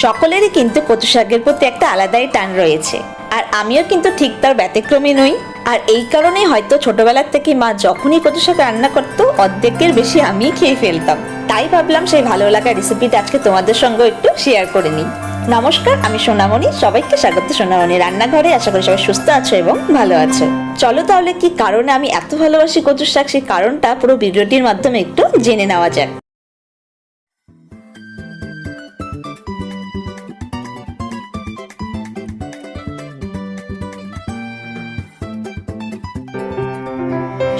সকলেরই কিন্তু কচু শাকের প্রতি একটা আলাদাই টান রয়েছে, আর আমিও কিন্তু ঠিক তার ব্যতিক্রমী নই। আর এই কারণেই হয়তো ছোটবেলার থেকে মা যখনই কচু শাক রান্না করতো অর্ধেকের বেশি আমিই খেয়ে ফেলতাম। তাই ভাবলাম সেই ভালো লাগা রেসিপিটা আজকে তোমাদের সঙ্গে একটু শেয়ার করে নিই। নমস্কার, আমি সোনামণি, সবাইকে স্বাগত সোনামণি রান্নাঘরে। আশা করি সবাই সুস্থ আছো এবং ভালো আছো। চলো তাহলে কি কারণে আমি এত ভালোবাসি কচু শাক সেই কারণটা পুরো ভিডিওটির মাধ্যমে একটু জেনে নেওয়া যাক।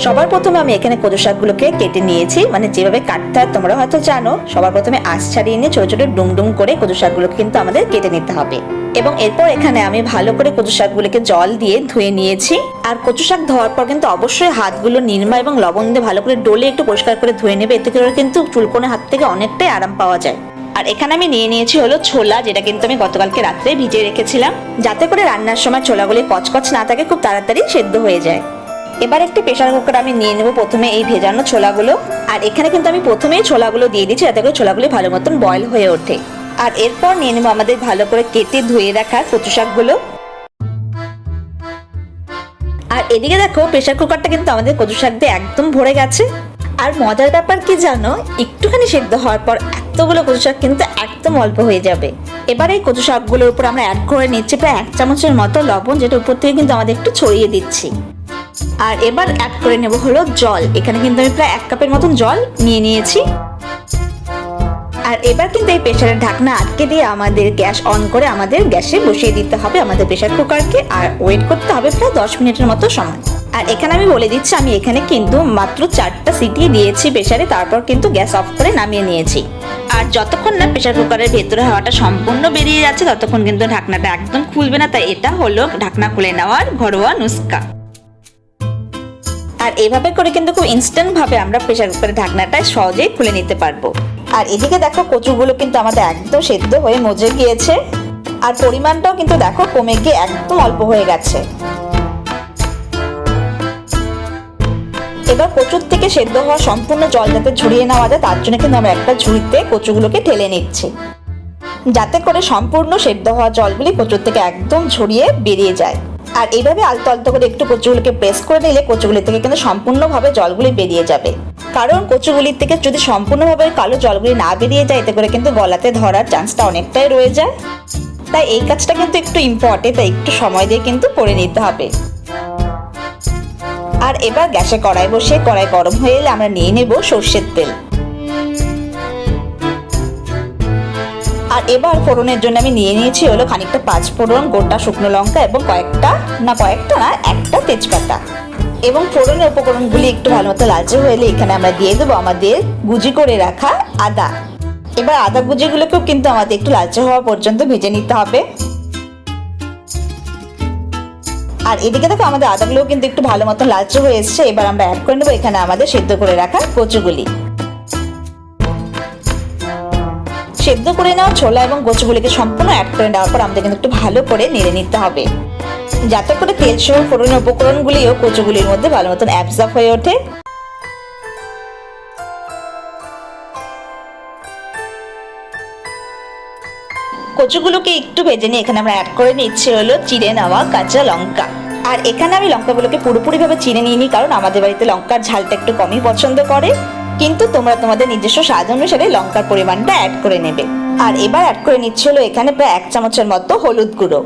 সবার প্রথমে আমি এখানে কচু শাকগুলোকে কেটে নিয়েছি, মানে যেভাবে কাটতে হয় তোমরা হয়তো জানো। সবার প্রথমে আঁশ ছাড়িয়ে নিয়ে ছোট ছোট ডুমডুম করে কচু শাকগুলোকে কিন্তু আমাদের কেটে নিতে হবে। এবং এরপর এখানে আমি ভালো করে কচু শাকগুলোকে জল দিয়ে ধুয়ে নিয়েছি। আর কচু শাক ধোয়ার পর কিন্তু অবশ্যই হাতগুলো নিরমা এবং লবণ দিয়ে ভালো করে ডলে একটু পরিষ্কার করে ধুয়ে নেবে। এতে করে কিন্তু চুলকোনে হাত থেকে অনেকটাই আরাম পাওয়া যায়। আর এখানে আমি নিয়ে নিয়েছি হলো ছোলা, যেটা কিন্তু আমি গতকালকে রাত্রে ভিজিয়ে রেখেছিলাম, যাতে করে রান্নার সময় ছোলাগুলি কচকচ না থাকে, খুব তাড়াতাড়ি সেদ্ধ হয়ে যায়। এবার একটি প্রেসার কুকার আমি নিয়ে নেব প্রথমে এই ভেজানো ছোলাগুলো। আর এখানে কিন্তু আমি প্রথমেই ছোলাগুলো দিয়ে দিচ্ছি, যাতে করে ছোলাগুলি ভালো মতন বয়েল হয়ে ওঠে। আর এরপর নিয়ে নেব আমাদের ভালো করে কেটে ধুয়ে রাখা কচু শাকগুলো। আর এদিকে দেখো প্রেসার কুকারটা কিন্তু আমাদের কচু শাক দিয়ে একদম ভরে গেছে। আর মজার ব্যাপার কি জানো, একটুখানি সেদ্ধ হওয়ার পর এতগুলো কচু শাক কিন্তু একদম অল্প হয়ে যাবে। এবার এই কচু শাকগুলোর উপর আমরা অ্যাড করে নিচ্ছি প্রায় 1 চামচের মতো লবণ, যেটা উপর থেকে কিন্তু আমাদের একটু ছড়িয়ে দিচ্ছি। আর এবার অ্যাড করে নেব হলো জল। এখানে কিন্তু আমি প্রায় 1 কাপের মতন জল নিয়ে নিয়েছি। আর এবার কিন্তু এই প্রেসারের ঢাকনা আটকে দিয়ে আমাদের গ্যাস অন করে আমাদের গ্যাসে বসিয়ে দিতে হবে আমাদের প্রেসার কুকারকে। আর ওয়েট করতে হবে প্রায় 10 মিনিটের মতো সময়। আর এখানে আমি বলে দিচ্ছি, আমি এখানে কিন্তু মাত্র 4টা সিটি দিয়েছি প্রেসারে, তারপর কিন্তু গ্যাস অফ করে নামিয়ে নিয়েছি। আর যতক্ষণ না প্রেসার কুকারের ভেতরে হাওয়াটা সম্পূর্ণ বেরিয়ে যাচ্ছে ততক্ষণ কিন্তু ঢাকনাটা একদম খুলবে না। তাই এটা হলো ঢাকনা খুলে নেওয়ার ঘরোয়া নুস্খা। আর এইভাবে করে কিন্তু খুব ইনস্ট্যান্ট ভাবে আমরা প্রেসার কুকারের ঢাকনাটা সহজেই খুলে নিতে পারবো। আর এদিকে দেখো কচুগুলো কিন্তু আমাদের একদম সেদ্ধ হয়ে মজে গিয়েছে। আর পরিমাণটাও কিন্তু দেখো কমে গিয়ে একদম অল্প হয়ে গেছে। এবার কচুর থেকে সেদ্ধ হওয়া সম্পূর্ণ জল যাতে ঝরিয়ে নেওয়া যায়, তার জন্য কিন্তু আমরা একটা ঝুড়িতে কচুগুলোকে ঢেলে নিচ্ছি, যাতে করে সম্পূর্ণ সেদ্ধ হওয়া জলগুলি কচুর থেকে একদম ঝরিয়ে বেরিয়ে যায়। আর এইভাবে আলতো আলতো করে একটু কচুগুলোকে প্রেস করে নিলে কচুগুলি থেকে কিন্তু সম্পূর্ণভাবে জলগুলি বেরিয়ে যাবে। কারণ কচুগুলির থেকে যদি সম্পূর্ণভাবে কালো জলগুলি না বেরিয়ে যায়, এতে করে কিন্তু গলাতে ধরার চান্সটা অনেকটাই রয়ে যায়। তাই এই কাজটা কিন্তু একটু ইম্পর্টেন্ট, তাই একটু সময় দিয়ে কিন্তু করে নিতে হবে। আর এবার গ্যাসে কড়াই বসিয়ে কড়াই গরম হয়ে এলে আমরা নিয়ে নেব সর্ষের তেল। আর এবার ফোড়নের জন্য আমি নিয়ে নিয়েছি হলো খানিকটা 5 ফোড়ন, গোটা শুকনো লঙ্কা এবং একটা তেজপাতা। এবং ফোড়নের উপকরণগুলি একটু ভালো মতো লালচে হয়ে এলে এখানে আমরা দিয়ে দেবো আমাদের কুচি করে রাখা আদা। এবার আদা কুচিগুলোকেও কিন্তু আমাদের একটু লালচে হওয়া পর্যন্ত ভেজে নিতে হবে। আর এদিকে দেখো আমাদের আদাগুলোও কিন্তু একটু ভালো মতো লালচে হয়ে এসছে। এবার আমরা অ্যাড করে নেবো এখানে আমাদের সেদ্ধ করে রাখা কচুগুলি। সেদ্ধ করে নেওয়া ছোলা এবং কচুগুলিকে সম্পূর্ণ অ্যাড করে নেওয়ার পর আমাদের কিন্তু একটু ভালো করে নেড়ে নিতে হবে, যাতে করে তেল সহ ফোড়নের উপকরণগুলিও কচুগুলির মধ্যে ভালো মতন অ্যাবজর্ব হয়ে ওঠে। কচুগুলোকে একটু ভেজে নিয়ে এখানে আমরা অ্যাড করে নিচ্ছি হলো চিড়ে নেওয়া কাঁচা লঙ্কা। আর এখানে আমি লঙ্কাগুলোকে পুরোপুরি ভাবে চিড়ে নিইনি, কারণ আমাদের বাড়িতে লঙ্কার ঝালটা একটু কমই পছন্দ করে। কিন্তু তোমরা তোমাদের নিজস্ব স্বাদ অনুসারে লঙ্কার পরিমাণটা অ্যাড করে নেবে। আর এবার অ্যাড করে নিচ্ছি হলো এখানে প্রায় 1 চামচের মতো হলুদ গুঁড়ো।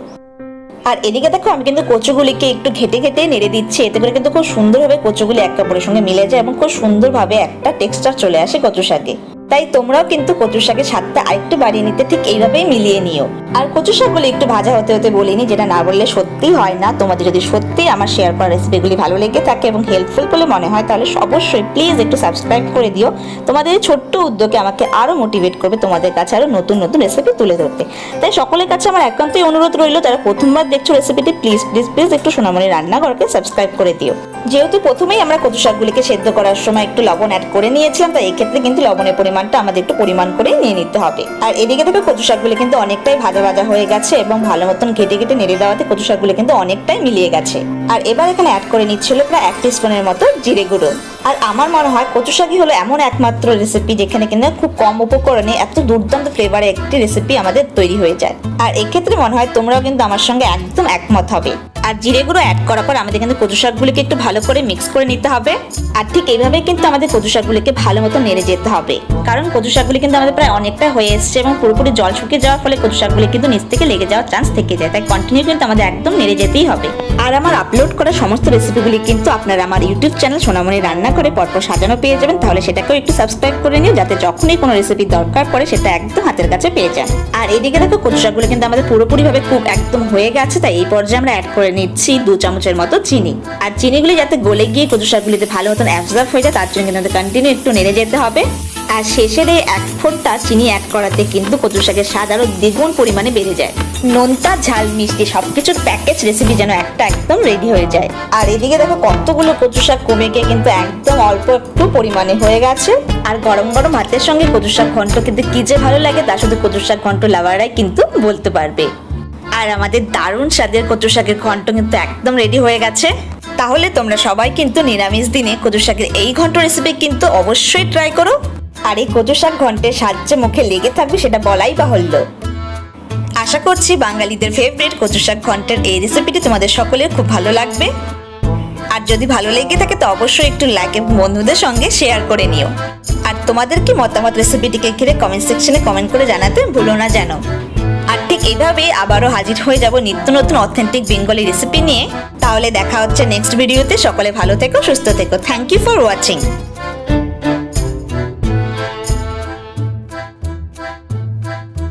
আর এদিকে দেখো আমি কিন্তু কচুগুলিকে একটু ঘেটে ঘেটে নেড়ে দিচ্ছি, এতে করে কিন্তু খুব সুন্দরভাবে কচুগুলি এক কাপড়ের সঙ্গে মিলে যায় এবং খুব সুন্দরভাবে একটা টেক্সচার চলে আসে কচু শাকে। তাই তোমরাও কিন্তু কচু শাকের স্বাদটা আরেকটু বাড়িয়ে নিতে ঠিক এইভাবেই মিলিয়ে নিও। আর কচু শাকগুলি একটু ভাজা হতে হতে বলিনি, যেটা না বললে সত্যি হয় না। তোমাদের যদি সত্যি আমার শেয়ার করা রেসিপিগুলি ভালো লেগে থাকে এবং হেল্পফুল বলে মনে হয়, তাহলে অবশ্যই প্লিজ একটু সাবস্ক্রাইব করে দিও। তোমাদের এই ছোট্ট উদ্যোগে আমাকে আরো মোটিভেট করবে তোমাদের কাছে আরো নতুন নতুন রেসিপি তুলে ধরতে। তাই সকলের কাছে আমার একান্তই অনুরোধ রইল, যারা প্রথমবার দেখছো রেসিপিটি, প্লিজ প্লিজ প্লিজ একটু সোনামণি রান্নাঘরকে সাবস্ক্রাইব করে দিও। যেহেতু প্রথমেই আমরা কচু শাকগুলিকে সেদ্ধ করার সময় একটু লবণ অ্যাড করে নিয়েছিলাম, তাই এই ক্ষেত্রে কিন্তু লবণের পরিমাণটা আমাদের একটু পরিমাণ করে নিয়ে নিতে হবে। আর এদিকে থেকে কচু শাকগুলি কিন্তু অনেকটাই ভাজা ভাজা হয়ে গেছে এবং ভালো মতন ঘেটে ঘেটে নেড়ে দেওয়াতে কচু শাকগুলি কিন্তু অনেকটাই মিলিয়ে গেছে। আর এবার এখানে অ্যাড করে নিচ্ছিল প্রায় 1 টিস্পুনের মতো জিরে গুঁড়ো। আর আমার মনে হয় কচু শাকই হলো এমন একমাত্র রেসিপি যেখানে কিনা খুব কম উপকরণে এত দুর্দান্ত ফ্লেভারে একটি রেসিপি আমাদের তৈরি হয়ে যায়। আর এক্ষেত্রে মনে হয় তোমরাও কিন্তু আমার সঙ্গে একদম একমত হবে। আর জিরে গুঁড়ো অ্যাড করার পর আমাদের কিন্তু কচু শাকগুলিকে একটু ভালো করে মিক্স করে নিতে হবে। আর ঠিক এইভাবে কিন্তু আমাদের কচু শাকগুলিকে ভালো মতো নেড়ে যেতে হবে, কারণ কচু শাকগুলি কিন্তু আমাদের প্রায় অনেকটা হয়ে এসছে এবং পুরোপুরি জল শুকিয়ে যাওয়ার ফলে কচু শাকগুলি কিন্তু নিচ থেকে লেগে যাওয়ার চান্স থেকে যায়। তাই কন্টিনিউ কিন্তু আমাদের একদম নেড়ে যেতেই হবে। আর আমার আপলোড করা সমস্ত রেসিপিগুলি কিন্তু আপনারা আমার ইউটিউব চ্যানেল সোনামণি রান্না করে পরপর সাজানো পেয়ে যাবেন। তাহলে সেটাকেও একটু সাবস্ক্রাইব করে নিও, যাতে যখনই কোনো রেসিপি দরকার পড়ে সেটা একদম হাতের কাছে পেয়ে যান। আর এইদিকে দেখো কচু শাকগুলো কিন্তু আমাদের পুরোপুরিভাবে কুক একদম হয়ে গেছে। তাই এই পর্যায়ে আমরা অ্যাড করে নিচ্ছি 2 চামচের মতো চিনি। আর চিনিগুলি যাতে গলে গিয়ে কচু শাকগুলিতে ভালো মতন অ্যাবজর্ব হয়ে যায় তার জন্য কিন্তু কন্টিনিউ একটু নেড়ে যেতে হবে। আর শেষের এই 1 ফোঁটা চিনি অ্যাড করাতে কিন্তু কচু শাকের স্বাদ আরো দ্বিগুণ পরিমাণে বেড়ে যায়। নোনতা ঝাল মিষ্টি সবকিছুর প্যাকেজ রেসিপি যেন একটা একদম রেডি হয়ে যায়। আর এদিকে দেখো কতগুলো কচু শাক কমে গিয়ে কিন্তু একদম অল্প একটু পরিমাণে হয়ে গেছে। আর গরম গরম ভাতের সঙ্গে কচু শাক ঘন্ট কিন্তু কি যে ভালো লাগে তা শুধু কচু শাক ঘন্ট লাভাররাই কিন্তু বলতে পারবে। আর আমাদের দারুণ স্বাদের কচু শাকের ঘন্ট কিন্তু একদম রেডি হয়ে গেছে। তাহলে তোমরা সবাই কিন্তু নিরামিষ দিনে কচু শাকের এই ঘন্ট রেসিপি কিন্তু অবশ্যই ট্রাই করো। আর এই কচু শাক ঘন্টের স্বাদ যে মুখে লেগে থাকবে সেটা বলাই বাহুল্য। আশা করছি বাঙালিদের ফেভারিট কচু শাক ঘন্টের এই রেসিপিটি তোমাদের সকলের খুব ভালো লাগবে। আর যদি ভালো লেগে থাকে তো অবশ্যই একটু লাইক এবং বন্ধুদের সঙ্গে শেয়ার করে নিও। আর তোমাদের কি মতামত রেসিপিটিকে ঘিরে কমেন্ট সেকশনে কমেন্ট করে জানাতে ভুলো না যেন। আর ঠিক এইভাবে আবারও হাজির হয়ে যাব নিত্য নতুন অথেন্টিক বেঙ্গলি রেসিপি নিয়ে। তাহলে দেখা হচ্ছে নেক্সট ভিডিওতে। সকলে ভালো থেকো, সুস্থ থেকো। Thank you for watching.